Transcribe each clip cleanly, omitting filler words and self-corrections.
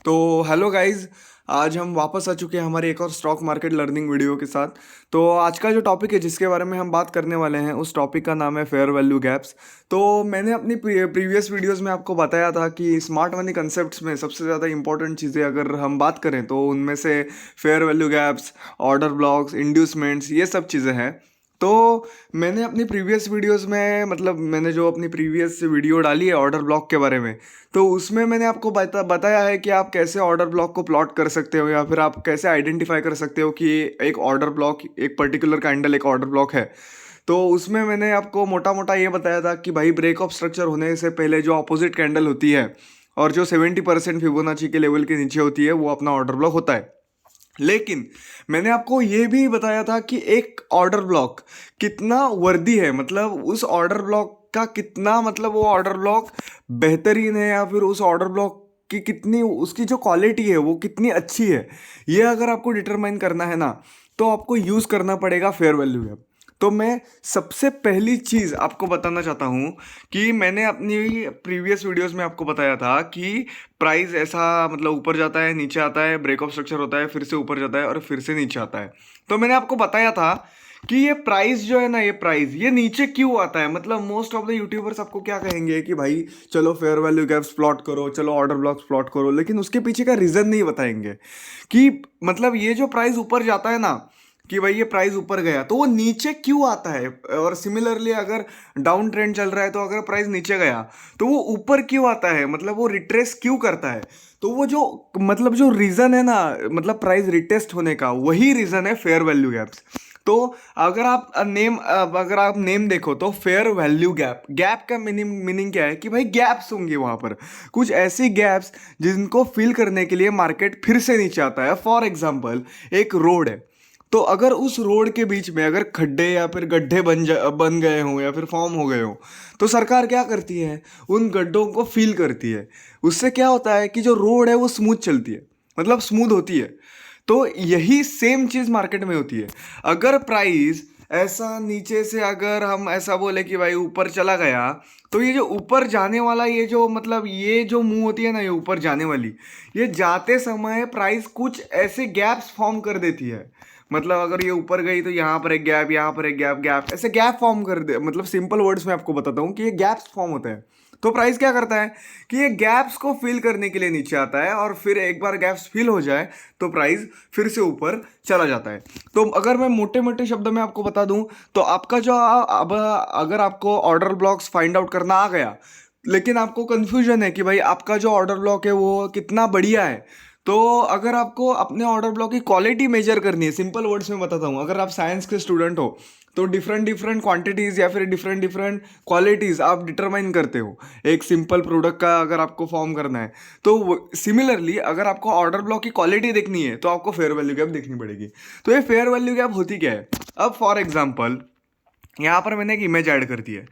तो hello guys. आज हम वापस आ चुके हैं हमारे एक और स्टॉक मार्केट लर्निंग वीडियो के साथ। तो आज का जो टॉपिक है जिसके बारे में हम बात करने वाले हैं उस टॉपिक का नाम है फेयर वैल्यू गैप्स। तो मैंने अपनी प्रीवियस वीडियोस में आपको बताया था कि स्मार्ट मनी कंसेप्ट्स में सबसे ज़्यादा इंपॉर्टेंट चीज़ें अगर हम बात करें तो उनमें से fair value gaps, order blocks, inducements, ये सब चीज़ें हैं। तो मैंने अपनी प्रीवियस वीडियोस में मैंने जो अपनी प्रीवियस वीडियो डाली है ऑर्डर ब्लॉक के बारे में, तो उसमें मैंने आपको बताया है कि आप कैसे ऑर्डर ब्लॉक को प्लॉट कर सकते हो या फिर आप कैसे आइडेंटिफाई कर सकते हो कि एक ऑर्डर ब्लॉक, एक पर्टिकुलर कैंडल एक ऑर्डर ब्लॉक है। तो उसमें मैंने आपको मोटा मोटा ये बताया था कि भाई ब्रेक ऑफ स्ट्रक्चर होने से पहले जो अपोजिट कैंडल होती है और जो 70% फिबोनाची के लेवल के नीचे होती है वो अपना ऑर्डर ब्लॉक होता है। लेकिन मैंने आपको ये भी बताया था कि एक ऑर्डर ब्लॉक कितना वर्दी है, मतलब उस ऑर्डर ब्लॉक का कितना, मतलब वो ऑर्डर ब्लॉक बेहतरीन है या फिर उस ऑर्डर ब्लॉक की कितनी, उसकी जो क्वालिटी है वो कितनी अच्छी है। ये अगर आपको डिटरमाइन करना है ना तो आपको यूज़ करना पड़ेगा फेयर वैल्यू गैप। तो मैं सबसे पहली चीज़ आपको बताना चाहता हूँ कि मैंने अपनी प्रीवियस वीडियोस में आपको बताया था कि प्राइस ऐसा, मतलब ऊपर जाता है, नीचे आता है, ब्रेक ऑफ स्ट्रक्चर होता है, फिर से ऊपर जाता है और फिर से नीचे आता है। तो मैंने आपको बताया था कि ये प्राइस जो है ना, ये प्राइस ये नीचे क्यों आता है। मतलब मोस्ट ऑफ द यूट्यूबर्स आपको क्या कहेंगे कि भाई चलो फेयर वैल्यू गैप्स प्लॉट करो, चलो ऑर्डर ब्लॉक्स प्लॉट करो, लेकिन उसके पीछे का रीज़न नहीं बताएंगे कि मतलब ये जो प्राइस ऊपर जाता है ना, कि भाई ये प्राइस ऊपर गया तो वो नीचे क्यों आता है। और सिमिलरली अगर डाउन ट्रेंड चल रहा है तो अगर प्राइस नीचे गया तो वो ऊपर क्यों आता है, मतलब वो रिट्रेस क्यों करता है। तो वो जो, मतलब जो रीज़न है ना, मतलब प्राइस रिटेस्ट होने का, वही रीज़न है फेयर वैल्यू गैप्स। तो अगर आप नेम देखो तो फेयर वैल्यू गैप, गैप का मीनिंग क्या है कि भाई गैप्स होंगे वहां पर, कुछ ऐसी गैप्स जिनको फिल करने के लिए मार्केट फिर से नीचे आता है। फॉर एग्जांपल एक रोड है, तो अगर उस रोड के बीच में अगर खड्डे या फिर गड्ढे बन गए हों या फिर फॉर्म हो गए हों, तो सरकार क्या करती है, उन गड्ढों को फील करती है। उससे क्या होता है कि जो रोड है वो स्मूथ चलती है, मतलब स्मूथ होती है। तो यही सेम चीज़ मार्केट में होती है। अगर प्राइस ऐसा नीचे से, अगर हम ऐसा बोले कि भाई ऊपर चला गया, तो ये जो ऊपर जाने वाला, ये जो मतलब ये जो मुंह होती है ना, ये ऊपर जाने वाली, ये जाते समय प्राइस कुछ ऐसे गैप्स फॉर्म कर देती है। मतलब अगर ये ऊपर गई तो यहाँ पर एक गैप, यहाँ पर एक गैप, गैप ऐसे गैप फॉर्म कर दे। मतलब सिंपल वर्ड्स में आपको बताता हूँ कि ये गैप्स फॉर्म होते हैं। तो प्राइस क्या करता है कि ये गैप्स को फिल करने के लिए नीचे आता है और फिर एक बार गैप्स फिल हो जाए तो प्राइस फिर से ऊपर चला जाता है। तो अगर मैं मोटे मोटे शब्दों में आपको बता दूं तो आपका जो अब अगर आपको ऑर्डर ब्लॉक्स फाइंड आउट करना आ गया, लेकिन आपको कंफ्यूजन है कि भाई आपका जो ऑर्डर ब्लॉक है वो कितना बढ़िया है, तो अगर आपको अपने ऑर्डर ब्लॉक की क्वालिटी मेजर करनी है, सिंपल वर्ड्स में बताता हूँ, अगर आप साइंस के स्टूडेंट हो तो डिफरेंट डिफरेंट क्वांटिटीज़ या फिर डिफरेंट डिफरेंट क्वालिटीज़ आप डिटरमाइन करते हो एक सिंपल प्रोडक्ट का, अगर आपको फॉर्म करना है। तो सिमिलरली अगर आपको ऑर्डर ब्लॉक की क्वालिटी देखनी है तो आपको फेयर वैल्यू गैप देखनी पड़ेगी। तो ये फेयर वैल्यू गैप होती क्या है। अब फॉर एग्जाम्पल यहाँ पर मैंने एक इमेज ऐड कर दी है।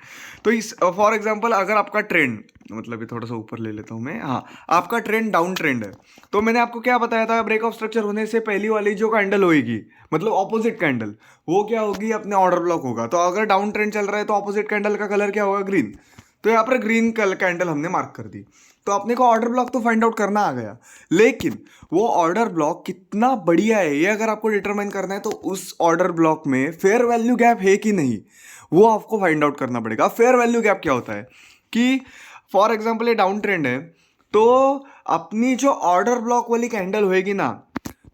तो इस फॉर एग्जांपल अगर आपका ट्रेंड, मतलब ये थोड़ा सा ऊपर ले लेता हूँ मैं, हाँ, आपका ट्रेंड डाउन ट्रेंड है। तो मैंने आपको क्या बताया था, ब्रेक ऑफ स्ट्रक्चर होने से पहली वाली जो कैंडल होगी, मतलब ऑपोजिट कैंडल, वो क्या होगी, अपने ऑर्डर ब्लॉक होगा। तो अगर डाउन ट्रेंड चल रहा है तो ऑपोजिट कैंडल का कलर क्या होगा, ग्रीन। तो यहाँ पर ग्रीन कैंडल हमने मार्क कर दी। तो अपने को ऑर्डर ब्लॉक तो फाइंड आउट करना आ गया, लेकिन वो ऑर्डर ब्लॉक कितना बढ़िया है ये अगर आपको डिटरमाइन करना है तो उस ऑर्डर ब्लॉक में फेयर वैल्यू गैप है कि नहीं, वो आपको फाइंड आउट करना पड़ेगा। फेयर वैल्यू गैप क्या होता है कि फॉर एग्जांपल ये डाउन ट्रेंड है, तो अपनी जो ऑर्डर ब्लॉक वाली कैंडल होएगी ना,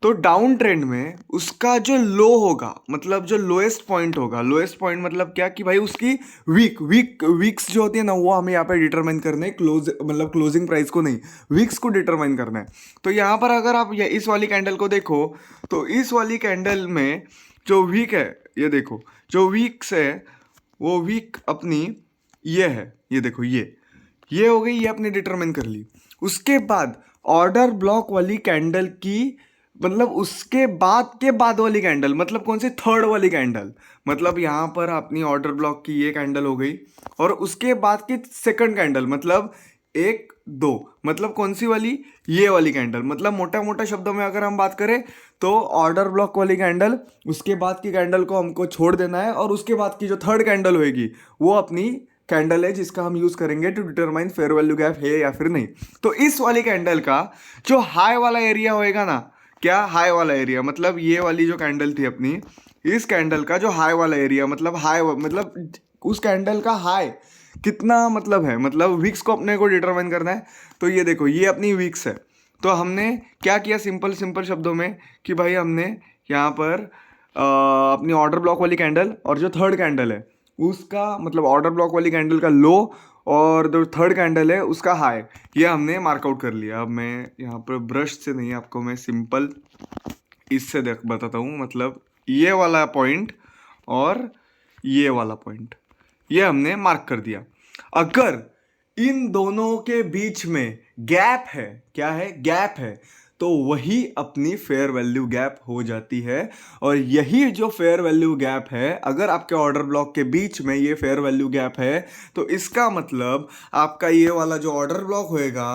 तो डाउन ट्रेंड में उसका जो लो होगा, मतलब जो लोएस्ट पॉइंट होगा, लोएस्ट पॉइंट मतलब क्या कि भाई उसकी वीक्स जो होती है ना, वो हमें यहाँ पे डिटरमाइन करना है, मतलब क्लोजिंग प्राइस को नहीं, वीक्स को डिटरमाइन करना है। तो यहाँ पर अगर आप इस वाली कैंडल को देखो तो इस वाली कैंडल में जो वीक है, ये देखो जो वीक्स है, वो वीक अपनी ये है, ये देखो ये हो गई, ये अपने डिटरमाइन कर ली। उसके बाद ऑर्डर ब्लॉक वाली कैंडल की, मतलब उसके बाद के बाद वाली कैंडल, मतलब कौन सी, थर्ड वाली कैंडल, मतलब यहाँ पर अपनी ऑर्डर ब्लॉक की ये कैंडल हो गई और उसके बाद की सेकंड कैंडल, मतलब एक दो, मतलब कौन सी वाली, ये वाली कैंडल। मतलब मोटा मोटा शब्दों में अगर हम बात करें तो ऑर्डर ब्लॉक वाली कैंडल, उसके बाद की कैंडल को हमको छोड़ देना है और उसके बाद की जो थर्ड कैंडल होएगी वो अपनी कैंडल है जिसका हम यूज करेंगे to determine fair value gap है या फिर नहीं। तो इस वाली कैंडल का जो हाई वाला एरिया होएगा ना, क्या हाई वाला एरिया, मतलब ये वाली जो कैंडल थी अपनी, इस कैंडल का जो हाई वाला एरिया, मतलब हाई मतलब उस कैंडल का हाई कितना मतलब है, मतलब वीक्स को अपने को डिटरमाइन करना है। तो ये देखो, ये अपनी वीक्स है। तो हमने क्या किया, सिंपल सिंपल शब्दों में, कि भाई हमने यहाँ पर अपनी ऑर्डर ब्लॉक वाली कैंडल और जो थर्ड कैंडल है उसका, मतलब ऑर्डर ब्लॉक वाली कैंडल का लो और जो थर्ड कैंडल है उसका हाई, ये हमने मार्कआउट कर लिया। अब मैं यहाँ पर ब्रश से नहीं, आपको मैं सिंपल इससे देख बताता हूँ। मतलब ये वाला पॉइंट और ये वाला पॉइंट, ये हमने मार्क कर दिया। अगर इन दोनों के बीच में गैप है, क्या है, गैप है, तो वही अपनी फेयर वैल्यू गैप हो जाती है। और यही जो फेयर वैल्यू गैप है, अगर आपके ऑर्डर ब्लॉक के बीच में ये फेयर वैल्यू गैप है, तो इसका मतलब आपका ये वाला जो ऑर्डर ब्लॉक होएगा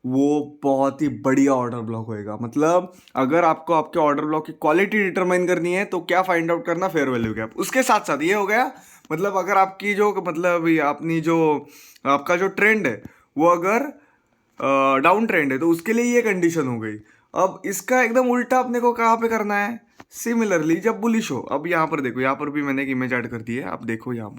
वो बहुत ही बढ़िया ऑर्डर ब्लॉक होएगा। मतलब अगर आपको आपके ऑर्डर ब्लॉक की क्वालिटी डिटरमाइन करनी है तो क्या फाइंड आउट करना, फेयर वैल्यू गैप। उसके साथ साथ ये हो गया, मतलब अगर आपकी जो, मतलब अपनी जो आपका जो ट्रेंड है वो अगर डाउन ट्रेंड है तो उसके लिए ये कंडीशन हो गई। अब इसका एकदम उल्टा अपने को कहाँ पे करना है, सिमिलरली जब बुलिश हो। अब यहाँ पर देखो, यहाँ पर भी मैंने एक इमेज ऐड कर दी है। आप देखो यहाँ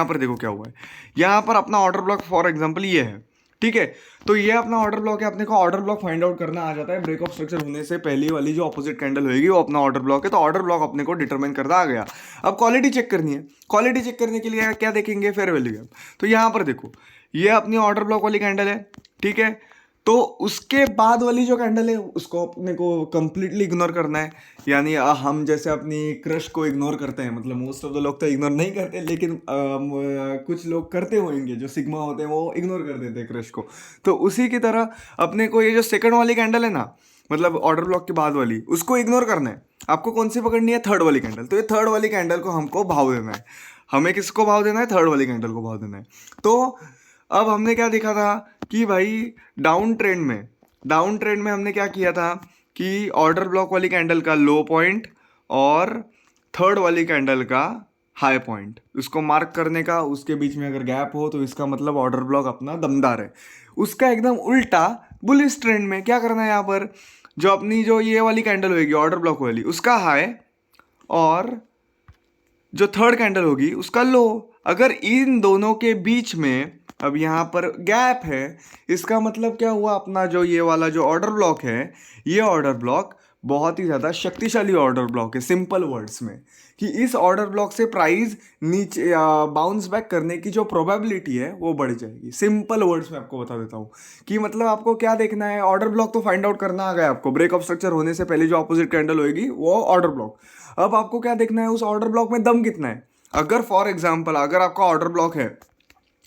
पर देखो क्या हुआ है। यहाँ पर अपना ऑर्डर ब्लॉक फॉर एग्जांपल ये है, ठीक है। तो ये अपना ऑर्डर ब्लॉक है, अपने को ऑर्डर ब्लॉक फाइंड आउट करना आ जाता है। ब्रेक ऑफ स्ट्रक्चर होने से पहली वाली जो ऑपोजिट कैंडल होगी वो अपना ऑर्डर ब्लॉक है, तो ऑर्डर ब्लॉक अपने को डिटरमाइन करना आ गया। अब क्वालिटी चेक करनी है, क्वालिटी चेक करने के लिए क्या देखेंगे, फेयर वैल्यू गैप। तो यहाँ पर देखो, ये अपनी ऑर्डर ब्लॉक वाली कैंडल है, ठीक है। तो उसके बाद वाली जो कैंडल है उसको अपने को कंप्लीटली इग्नोर करना है। यानी हम जैसे अपनी क्रश को इग्नोर करते हैं, मतलब मोस्ट ऑफ द लोग तो इग्नोर नहीं करते, लेकिन कुछ लोग करते होंगे, जो सिग्मा होते हैं वो इग्नोर कर देते हैं क्रश को। तो उसी की तरह अपने को ये जो सेकंड वाली कैंडल है ना, मतलब ऑर्डर ब्लॉक के बाद वाली, उसको इग्नोर करना है। आपको कौन सी पकड़नी है, थर्ड वाली कैंडल। तो ये थर्ड वाली कैंडल को हमको भाव देना है। हमें किसको भाव देना है, थर्ड वाली कैंडल को भाव देना है। तो अब हमने क्या देखा था कि भाई डाउन ट्रेंड में हमने क्या किया था कि ऑर्डर ब्लॉक वाली कैंडल का लो पॉइंट और थर्ड वाली कैंडल का हाई पॉइंट, उसको मार्क करने का, उसके बीच में अगर गैप हो तो इसका मतलब ऑर्डर ब्लॉक अपना दमदार है। उसका एकदम उल्टा बुलिश ट्रेंड में क्या करना है, यहाँ पर जो अपनी जो ये वाली कैंडल होगी ऑर्डर ब्लॉक वाली, उसका हाई और जो थर्ड कैंडल होगी उसका लो। अगर इन दोनों के बीच में अब यहाँ पर गैप है, इसका मतलब क्या हुआ, अपना जो ये वाला जो ऑर्डर ब्लॉक है, ये ऑर्डर ब्लॉक बहुत ही ज़्यादा शक्तिशाली ऑर्डर ब्लॉक है। सिंपल वर्ड्स में, कि इस ऑर्डर ब्लॉक से प्राइस नीचे बाउंस बैक करने की जो प्रोबेबिलिटी है वो बढ़ जाएगी। सिंपल वर्ड्स में आपको बता देता हूँ कि मतलब आपको क्या देखना है, ऑर्डर ब्लॉक तो फाइंड आउट करना आ गया आपको। ब्रेक ऑफ स्ट्रक्चर होने से पहले जो अपोजिट कैंडल होगी वो ऑर्डर ब्लॉक। अब आपको क्या देखना है, उस ऑर्डर ब्लॉक में दम कितना है। अगर फॉर एग्जाम्पल अगर आपका ऑर्डर ब्लॉक है,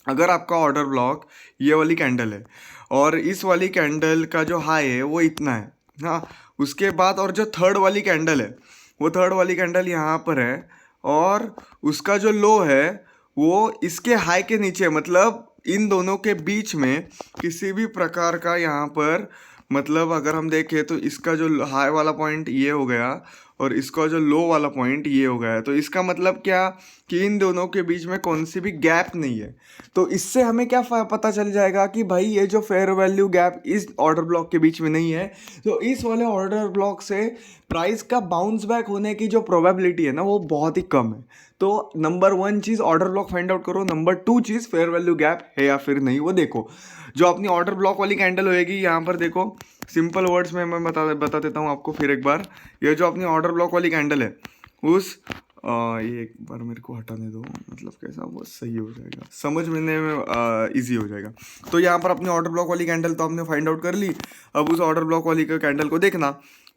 अगर आपका ऑर्डर ब्लॉक ये वाली कैंडल है और इस वाली कैंडल का जो हाई है वो इतना है, हाँ, उसके बाद और जो थर्ड वाली कैंडल है वो थर्ड वाली कैंडल यहाँ पर है और उसका जो लो है वो इसके हाई के नीचे, मतलब इन दोनों के बीच में किसी भी प्रकार का यहाँ पर, मतलब अगर हम देखें तो इसका जो हाई वाला पॉइंट ये हो गया और इसका जो लो वाला पॉइंट ये हो गया है। तो इसका मतलब क्या कि इन दोनों के बीच में कौन सी भी गैप नहीं है। तो इससे हमें क्या पता चल जाएगा कि भाई ये जो फेयर वैल्यू गैप इस ऑर्डर ब्लॉक के बीच में नहीं है, तो इस वाले ऑर्डर ब्लॉक से प्राइस का बाउंस बैक होने की जो प्रोबेबिलिटी है ना वो बहुत ही कम है। तो नंबर 1 चीज़ ऑर्डर ब्लॉक फाइंड आउट करो, नंबर 2 चीज़ फेयर वैल्यू गैप है या फिर नहीं वो देखो। जो अपनी ऑर्डर ब्लॉक वाली कैंडल होएगी यहाँ पर देखो, सिंपल वर्ड्स में मैं बता देता हूँ आपको फिर एक बार। ये जो अपनी ऑर्डर ब्लॉक वाली कैंडल है उस ये एक बार मेरे को हटाने दो, मतलब कैसा वो सही हो जाएगा, समझ में ईजी हो जाएगा। तो यहाँ पर अपनी ऑर्डर ब्लॉक वाली कैंडल तो हमने फाइंड आउट कर ली। अब उस ऑर्डर ब्लॉक वाली कैंडल को देखना,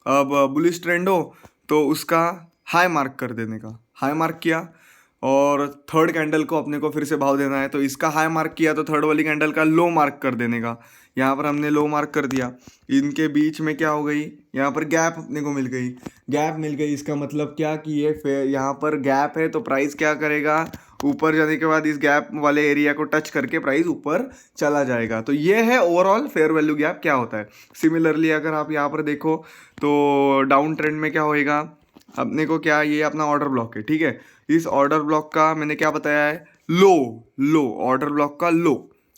अब बुलिश ट्रेंड हो तो उसका हाई मार्क कर देने का, हाई मार्क किया और थर्ड कैंडल को अपने को फिर से भाव देना है। तो इसका हाई मार्क किया तो थर्ड वाली कैंडल का लो मार्क कर देने का, यहाँ पर हमने लो मार्क कर दिया। इनके बीच में क्या हो गई, यहाँ पर गैप अपने को मिल गई, गैप मिल गई। इसका मतलब क्या कि ये यहाँ पर गैप है तो प्राइस क्या करेगा, ऊपर जाने के बाद इस गैप वाले एरिया को टच करके प्राइस ऊपर चला जाएगा। तो ये है ओवरऑल फेयर वैल्यू गैप क्या होता है। सिमिलरली अगर आप यहाँ पर देखो तो डाउन ट्रेंड में क्या होएगा, अपने को क्या, ये अपना ऑर्डर ब्लॉक है, ठीक है। इस ऑर्डर ब्लॉक का मैंने क्या बताया है, लो, लो ऑर्डर ब्लॉक का लो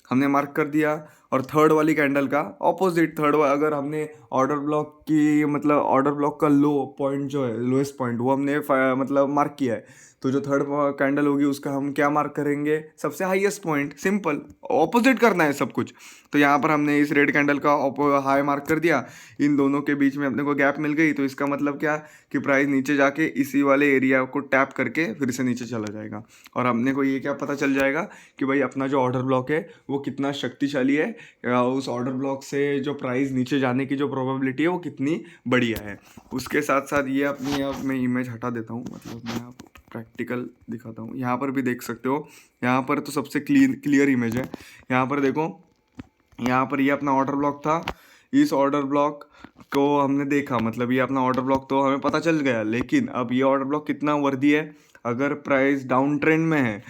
हमने मार्क कर दिया। और थर्ड वाली कैंडल का ऑपोजिट, अगर हमने ऑर्डर ब्लॉक की मतलब ऑर्डर ब्लॉक का लो पॉइंट जो है, लोएस्ट पॉइंट, वो हमने मतलब मार्क किया है, तो जो थर्ड कैंडल होगी उसका हम क्या मार्क करेंगे, सबसे हाईएस्ट पॉइंट। सिंपल, ऑपोजिट करना है सब कुछ। तो यहाँ पर हमने इस रेड कैंडल का हाई मार्क कर दिया, इन दोनों के बीच में अपने को गैप मिल गई, तो इसका मतलब क्या कि प्राइस नीचे जाके इसी वाले एरिया को टैप करके फिर से नीचे चला जाएगा। और अपने को ये क्या पता चल जाएगा कि भाई अपना जो ऑर्डर ब्लॉक है वो कितना शक्तिशाली है, उस ऑर्डर ब्लॉक से जो प्राइस नीचे जाने की जो प्रोबेबिलिटी है वो कितनी बढ़िया है। उसके साथ साथ ये अपनी, अब मैं इमेज हटा देता हूँ, मतलब मैं आपको प्रैक्टिकल दिखाता हूँ। यहाँ पर भी देख सकते हो, यहाँ पर तो सबसे क्लियर इमेज है। यहाँ पर देखो, यहाँ पर ये अपना ऑर्डर ब्लॉक था, इस ऑर्डर ब्लॉक को हमने देखा, मतलब ये अपना ऑर्डर ब्लॉक तो हमें पता चल गया, लेकिन अब ये ऑर्डर ब्लॉक कितना वर्दी है। अगर प्राइस डाउन ट्रेंड में है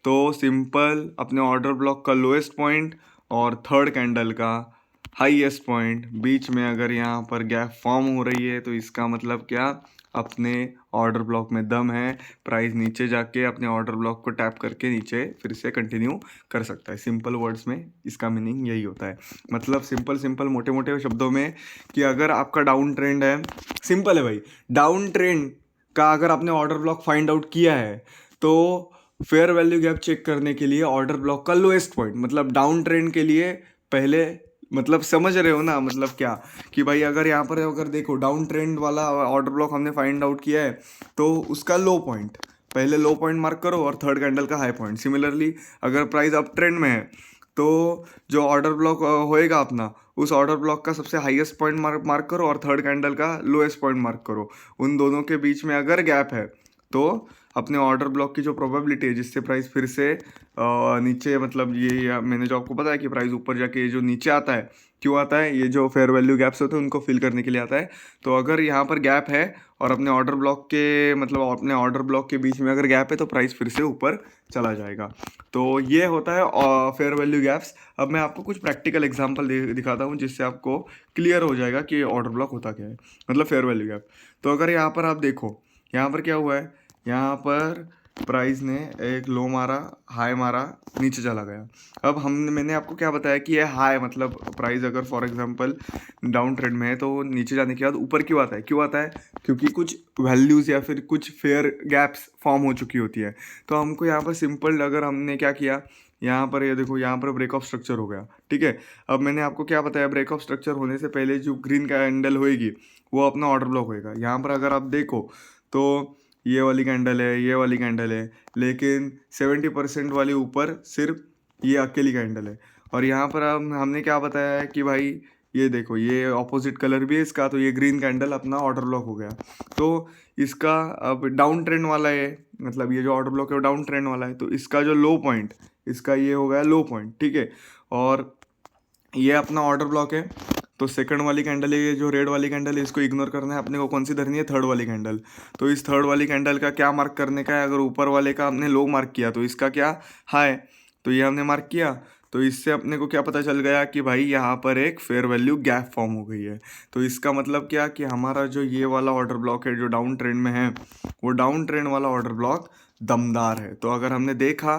तो सिंपल अपने ऑर्डर ब्लॉक का लोएस्ट पॉइंट और थर्ड कैंडल का हाईएस्ट पॉइंट बीच में अगर यहाँ पर गैप फॉर्म हो रही है, तो इसका मतलब क्या, अपने ऑर्डर ब्लॉक में दम है, प्राइस नीचे जाके अपने ऑर्डर ब्लॉक को टैप करके नीचे फिर से कंटिन्यू कर सकता है। सिंपल वर्ड्स में इसका मीनिंग यही होता है, मतलब सिंपल मोटे मोटे शब्दों में, कि अगर आपका डाउन ट्रेंड है, सिंपल है भाई, डाउन ट्रेंड का अगर आपने ऑर्डर ब्लॉक फाइंड आउट किया है तो फेयर वैल्यू गैप चेक करने के लिए ऑर्डर ब्लॉक का लोएस्ट पॉइंट, मतलब डाउन ट्रेंड के लिए पहले, मतलब समझ रहे हो ना, मतलब क्या कि भाई अगर यहाँ पर अगर देखो डाउन ट्रेंड वाला ऑर्डर ब्लॉक हमने फाइंड आउट किया है, तो उसका लो पॉइंट, पहले लो पॉइंट मार्क करो और थर्ड कैंडल का हाई पॉइंट। सिमिलरली अगर प्राइस अप ट्रेंड में है तो जो ऑर्डर ब्लॉक होएगा अपना, उस ऑर्डर ब्लॉक का सबसे हाईएस्ट पॉइंट मार्क करो और थर्ड कैंडल का लोएस्ट पॉइंट मार्क करो। उन दोनों के बीच में अगर गैप है तो अपने ऑर्डर ब्लॉक की जो प्रोबेबिलिटी है जिससे प्राइस फिर से नीचे, मतलब ये मैंने जो आपको बताया कि प्राइस ऊपर जाके ये जो नीचे आता है, क्यों आता है, ये जो फेयर वैल्यू गैप्स होते हैं उनको फिल करने के लिए आता है। तो अगर यहाँ पर गैप है और अपने ऑर्डर ब्लॉक के, मतलब अपने ऑर्डर ब्लॉक के बीच में अगर गैप है, तो प्राइस फिर से ऊपर चला जाएगा। तो ये होता है फेयर वैल्यू गैप्स। अब मैं आपको कुछ प्रैक्टिकल एग्जांपल दिखाता हूँ जिससे आपको क्लियर हो जाएगा कि ऑर्डर ब्लॉक होता क्या है, मतलब फेयर वैल्यू गैप। तो अगर यहाँ पर आप देखो, यहाँ पर क्या हुआ है, यहाँ पर प्राइस ने एक लो मारा, हाई मारा, नीचे चला गया। अब मैंने आपको क्या बताया कि ये हाई, मतलब प्राइस अगर फॉर एग्जांपल डाउन ट्रेंड में है तो नीचे जाने के बाद ऊपर क्यों आता है, क्योंकि कुछ वैल्यूज़ या फिर कुछ फेयर गैप्स फॉर्म हो चुकी होती है। तो हमको यहाँ पर सिंपल, अगर हमने क्या किया, यहाँ पर ये देखो, यहाँ पर ब्रेक ऑफ स्ट्रक्चर हो गया, ठीक है। अब मैंने आपको क्या बताया, ब्रेक ऑफ स्ट्रक्चर होने से पहले जो ग्रीन कैंडल होएगी वो अपना ऑर्डर ब्लॉक होएगा। यहाँ पर अगर आप देखो तो ये वाली कैंडल है, ये वाली कैंडल है, लेकिन 70% वाली ऊपर सिर्फ ये अकेली कैंडल है। और यहाँ पर हमने क्या बताया है कि भाई ये देखो, ये ऑपोजिट कलर भी है इसका, तो ये ग्रीन कैंडल अपना ऑर्डर ब्लॉक हो गया। तो इसका अब डाउन ट्रेंड वाला है, मतलब ये जो ऑर्डर ब्लॉक है वो डाउन ट्रेंड वाला है, तो इसका जो लो पॉइंट, इसका ये हो गया लो पॉइंट, ठीक है। और ये अपना ऑर्डर ब्लॉक है, तो सेकंड वाली कैंडल है, ये जो रेड वाली कैंडल है इसको इग्नोर करना है अपने को, कौन सी धरनी है, थर्ड वाली कैंडल। तो इस थर्ड वाली कैंडल का क्या मार्क करने का है, अगर ऊपर वाले का हमने लो मार्क किया तो इसका क्या, हाई, तो ये हमने मार्क किया। तो इससे अपने को क्या पता चल गया कि भाई यहाँ पर एक फेयर वैल्यू गैप फॉर्म हो गई है। तो इसका मतलब क्या कि हमारा जो ये वाला ऑर्डर ब्लॉक है जो डाउन ट्रेंड में है, वो डाउन ट्रेंड वाला ऑर्डर ब्लॉक दमदार है। तो अगर हमने देखा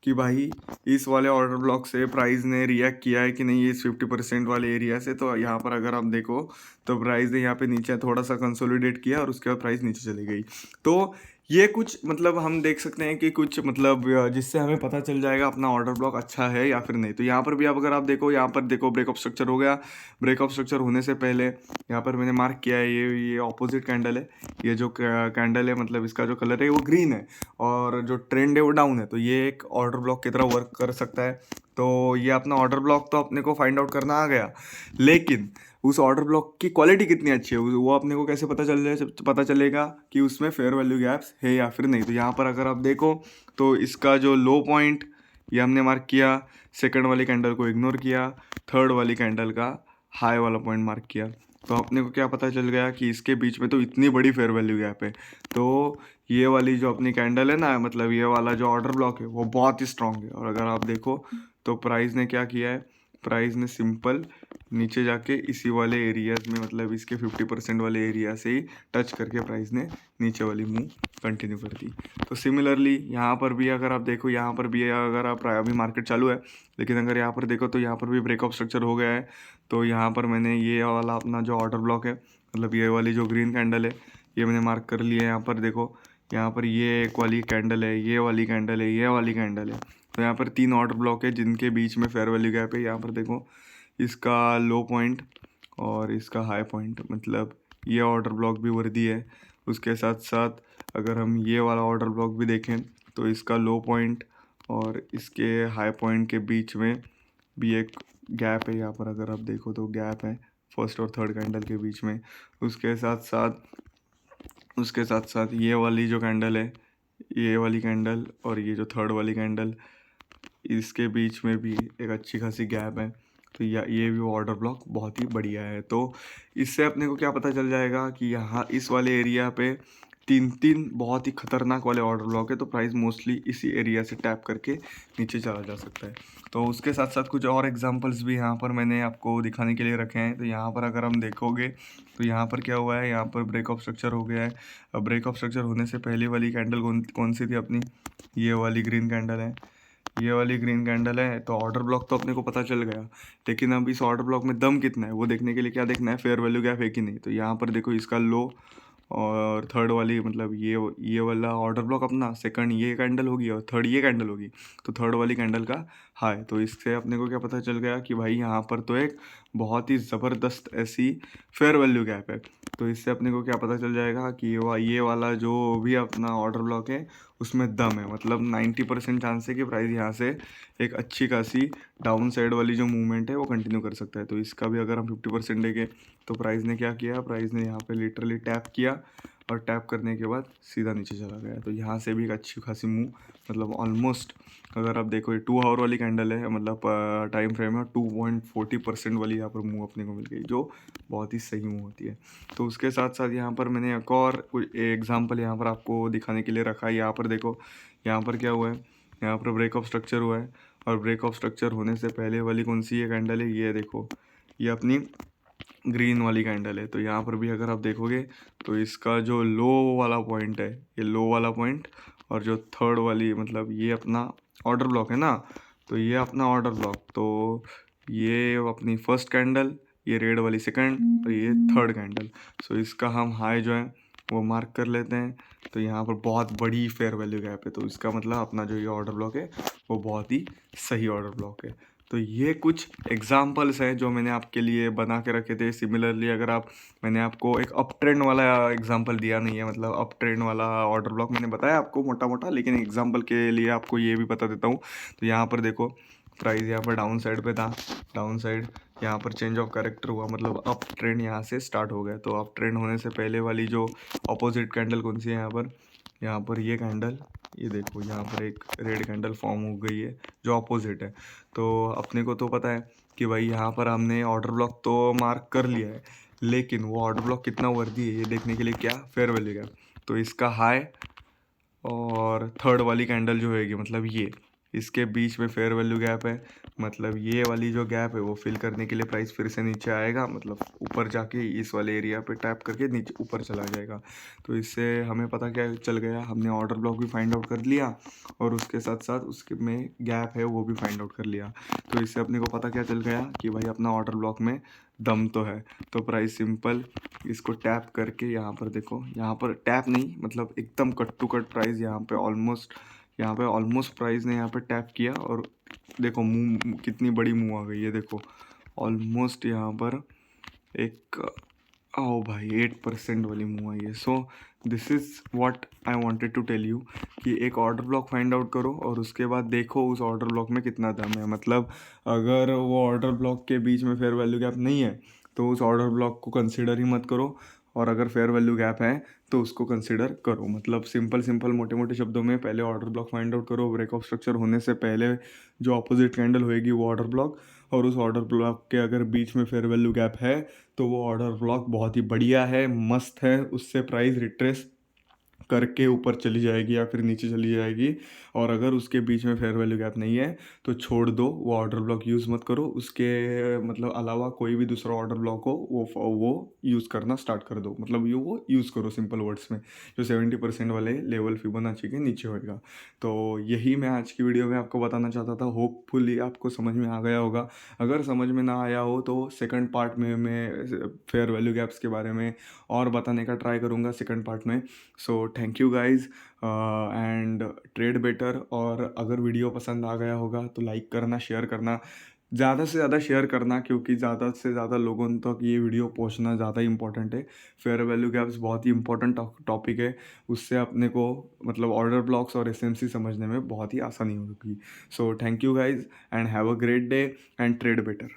कि भाई इस वाले ऑर्डर ब्लॉक से प्राइस ने रिएक्ट किया है कि नहीं इस 50% वाले एरिया से, तो यहाँ पर अगर आप देखो तो प्राइस ने यहाँ पे नीचे थोड़ा सा कंसोलिडेट किया और उसके बाद प्राइस नीचे चली गई। तो ये कुछ, मतलब हम देख सकते हैं कि कुछ, मतलब जिससे हमें पता चल जाएगा अपना ऑर्डर ब्लॉक अच्छा है या फिर नहीं। तो यहाँ पर भी आप अगर आप देखो, यहाँ पर देखो ब्रेक ऑफ स्ट्रक्चर हो गया। ब्रेक ऑफ स्ट्रक्चर होने से पहले यहाँ पर मैंने मार्क किया है, ये ऑपोजिट कैंडल है, ये जो कैंडल है मतलब इसका जो कलर है वो ग्रीन है और जो ट्रेंड है वो डाउन है, तो ये एक ऑर्डर ब्लॉक की तरह वर्क कर सकता है। तो ये अपना ऑर्डर ब्लॉक तो अपने को फाइंड आउट करना आ गया, लेकिन उस ऑर्डर ब्लॉक की क्वालिटी कितनी अच्छी है वो अपने को कैसे पता चलेगा कि उसमें फेयर वैल्यू गैप्स है या फिर नहीं। तो यहाँ पर अगर आप देखो तो इसका जो लो पॉइंट ये हमने मार्क किया, सेकंड वाली कैंडल को इग्नोर किया, थर्ड वाली कैंडल का हाई वाला पॉइंट मार्क किया, तो अपने को क्या पता चल गया कि इसके बीच में तो इतनी बड़ी फेयर वैल्यू गैप है। तो ये वाली जो अपनी कैंडल है ना, मतलब ये वाला जो ऑर्डर ब्लॉक है वो बहुत ही स्ट्रांग है। और अगर आप देखो तो प्राइस ने क्या किया है, प्राइस ने सिंपल नीचे जाके इसी वाले एरियाज में, मतलब इसके 50% वाले एरिया से ही टच करके प्राइस ने नीचे वाली मूव कंटिन्यू कर दी। तो सिमिलरली यहाँ पर भी अगर आप देखो, यहाँ पर भी अगर आप अभी मार्केट चालू है, लेकिन अगर यहाँ पर देखो तो यहाँ पर भी ब्रेकअप स्ट्रक्चर हो गया है। तो यहाँ पर मैंने ये वाला अपना जो ऑर्डर ब्लॉक है, मतलब ये वाली जो ग्रीन कैंडल है, ये मैंने मार्क कर लिया है। यहाँ पर देखो, यहाँ पर ये एक वाली कैंडल है, ये वाली कैंडल है, ये वाली कैंडल है। तो यहाँ पर 3 ऑर्डर ब्लॉक है जिनके बीच में फेयर वैल्यू गैप है। यहाँ पर देखो, इसका लो पॉइंट और इसका हाई पॉइंट, मतलब ये ऑर्डर ब्लॉक भी वर्दी है। उसके साथ साथ अगर हम ये वाला ऑर्डर ब्लॉक भी देखें तो इसका लो पॉइंट और इसके हाई पॉइंट के बीच में भी एक गैप है। यहाँ पर अगर आप देखो तो गैप है फर्स्ट और थर्ड कैंडल के बीच में। उसके साथ साथ ये वाली जो कैंडल है, ये वाली कैंडल और ये जो थर्ड वाली कैंडल, इसके बीच में भी एक अच्छी खासी गैप है। तो ये भी ऑर्डर ब्लॉक बहुत ही बढ़िया है। तो इससे अपने को क्या पता चल जाएगा कि यहाँ इस वाले एरिया पे 3 बहुत ही खतरनाक वाले ऑर्डर ब्लॉक है। तो प्राइस मोस्टली इसी एरिया से टैप करके नीचे चला जा सकता है। तो उसके साथ साथ कुछ और एग्जांपल्स भी यहाँ पर मैंने आपको दिखाने के लिए रखे हैं। तो यहाँ पर अगर हम देखोगे तो यहाँ पर क्या हुआ है, यहाँ पर ब्रेकअप स्ट्रक्चर हो गया है। अब ब्रेकअप स्ट्रक्चर होने से पहले वाली कैंडल कौन सी थी अपनी, ये वाली ग्रीन कैंडल है। ये वाली ग्रीन कैंडल है। तो ऑर्डर ब्लॉक तो अपने को पता चल गया, लेकिन अब इस ऑर्डर ब्लॉक में दम कितना है वो देखने के लिए क्या देखना है, फेयर वैल्यू गैप है कि नहीं। तो यहाँ पर देखो, इसका लो और थर्ड वाली, मतलब ये वाला ऑर्डर ब्लॉक अपना सेकंड ये कैंडल होगी और थर्ड ये कैंडल होगी, तो थर्ड वाली कैंडल का हाई। तो इससे अपने को क्या पता चल गया कि भाई यहाँ पर तो एक बहुत ही ज़बरदस्त ऐसी फेयर वैल्यू गैप है। तो इससे अपने को क्या पता चल जाएगा कि ये वाला जो भी अपना ऑर्डर ब्लॉक है उसमें दम है। मतलब 90% चांस है कि प्राइस यहाँ से एक अच्छी खासी डाउन साइड वाली जो मूवमेंट है वो कंटिन्यू कर सकता है। तो इसका भी अगर हम 50% देंगे तो प्राइस ने क्या किया, प्राइस ने यहाँ पे लिटरली टैप किया और टैप करने के बाद सीधा नीचे चला गया। तो यहाँ से भी एक अच्छी खासी मूव, मतलब ऑलमोस्ट अगर आप देखो ये 2 आवर वाली कैंडल है, मतलब टाइम फ्रेम है 2.40% वाली यहाँ पर मूव अपने को मिल गई, जो बहुत ही सही मूव होती है। तो उसके साथ साथ यहाँ पर मैंने एक और कोई एग्जाम्पल यहाँ पर आपको दिखाने के लिए रखा है। यहाँ पर देखो, यहाँ पर क्या हुआ है, यहाँ पर ब्रेकअप स्ट्रक्चर हुआ है और ब्रेकअप स्ट्रक्चर होने से पहले वाली कौन सी ये कैंडल है, ये देखो, ये अपनी ग्रीन वाली कैंडल है। तो यहाँ पर भी अगर आप देखोगे तो इसका जो लो वाला पॉइंट है, ये लो वाला पॉइंट और जो थर्ड वाली, मतलब ये अपना ऑर्डर ब्लॉक है ना, तो ये अपना ऑर्डर ब्लॉक, तो ये अपनी फर्स्ट कैंडल, ये रेड वाली सेकंड और ये थर्ड कैंडल। सो इसका हम हाई जो है वो मार्क कर लेते हैं। तो यहाँ पर बहुत बड़ी फेयर वैल्यू गैप है। तो इसका मतलब अपना जो ये ऑर्डर ब्लॉक है वो बहुत ही सही ऑर्डर ब्लॉक है। तो ये कुछ एग्जाम्पल्स हैं जो मैंने आपके लिए बना के रखे थे। सिमिलरली अगर आप, मैंने आपको एक अप ट्रेंड वाला एग्जाम्पल दिया नहीं है, मतलब अप ट्रेंड वाला ऑर्डर ब्लॉक मैंने बताया आपको मोटा मोटा, लेकिन एग्जाम्पल के लिए आपको ये भी बता देता हूँ। तो यहाँ पर देखो, प्राइस यहाँ पर डाउन साइड पे था, डाउन साइड, यहाँ पर चेंज ऑफ कैरेक्टर हुआ, मतलब अप ट्रेंड यहाँ से स्टार्ट हो गया। तो अप ट्रेंड होने से पहले वाली जो अपोजिट कैंडल कौन सी है, यहाँ पर ये कैंडल, ये देखो यहाँ पर एक रेड कैंडल फॉर्म हो गई है जो अपोजिट है। तो अपने को तो पता है कि भाई यहाँ पर हमने ऑर्डर ब्लॉक तो मार्क कर लिया है, लेकिन वो ऑर्डर ब्लॉक कितना वर्दी है ये देखने के लिए क्या, फेयर वैल्यू गैप। तो इसका हाई और थर्ड वाली कैंडल जो होगी, मतलब ये इसके बीच में फेयर वैल्यू गैप है, मतलब ये वाली जो गैप है वो फिल करने के लिए प्राइस फिर से नीचे आएगा, मतलब ऊपर जाके इस वाले एरिया पे टैप करके नीचे ऊपर चला जाएगा। तो इससे हमें पता क्या चल गया, हमने ऑर्डर ब्लॉक भी फाइंड आउट कर लिया और उसके साथ साथ उसके में गैप है वो भी फाइंड आउट कर लिया। तो इससे अपने को पता क्या चल गया कि भाई अपना ऑर्डर ब्लॉक में दम तो है। तो प्राइस सिंपल इसको टैप करके, यहाँ पर देखो, यहाँ पर टैप नहीं, मतलब एकदम कट टू कट प्राइस यहाँ पे ऑलमोस्ट प्राइस ने यहाँ पे टैप किया और देखो मूव कितनी बड़ी मूव आ गई है। देखो ऑलमोस्ट यहाँ पर एक, आओ भाई, 8% वाली मूव आई है। So this is what I wanted to tell you कि एक ऑर्डर ब्लॉक फाइंड आउट करो और उसके बाद देखो उस ऑर्डर ब्लॉक में कितना दम है। मतलब अगर वो ऑर्डर ब्लॉक के बीच में फेयर वैल्यू गैप नहीं है तो उस ऑर्डर ब्लॉक को कंसिडर ही मत करो, और अगर फेयर वैल्यू गैप है तो उसको कंसिडर करो। मतलब सिंपल मोटे मोटे शब्दों में पहले ऑर्डर ब्लॉक फाइंड आउट करो, ब्रेकअप स्ट्रक्चर होने से पहले जो अपोजिट कैंडल होएगी वो ऑर्डर ब्लॉक, और उस ऑर्डर ब्लॉक के अगर बीच में फेयर वैल्यू गैप है तो वो ऑर्डर ब्लॉक बहुत ही बढ़िया है, मस्त है, उससे प्राइस रिट्रेस करके ऊपर चली जाएगी या फिर नीचे चली जाएगी। और अगर उसके बीच में फेयर वैल्यू गैप नहीं है तो छोड़ दो, वो ऑर्डर ब्लॉक यूज़ मत करो। उसके मतलब अलावा कोई भी दूसरा ऑर्डर ब्लॉक हो वो यूज़ करना स्टार्ट कर दो, मतलब ये वो यूज़ करो सिंपल वर्ड्स में, जो 70% वाले लेवल फिबोनाची के नीचे होएगा। तो यही मैं आज की वीडियो में आपको बताना चाहता था। होपफुली आपको समझ में आ गया होगा। अगर समझ में ना आया हो तो सेकंड पार्ट में मैं फेयर वैल्यू गैप्स के बारे में और बताने का ट्राई करूँगा सेकंड पार्ट में। So thank you guys and trade better. और अगर वीडियो पसंद आ गया होगा तो लाइक करना, शेयर करना, ज़्यादा से ज़्यादा शेयर करना, क्योंकि ज़्यादा से ज़्यादा लोगों तक ये वीडियो पहुंचना ज़्यादा इंपॉर्टेंट है। फेयर वैल्यू गैप्स बहुत ही इंपॉर्टेंट टॉपिक है। उससे अपने को मतलब ऑर्डर ब्लॉक्स और एसएमसी समझने में बहुत ही आसानी होगी। So thank you guys and have a great day and trade better.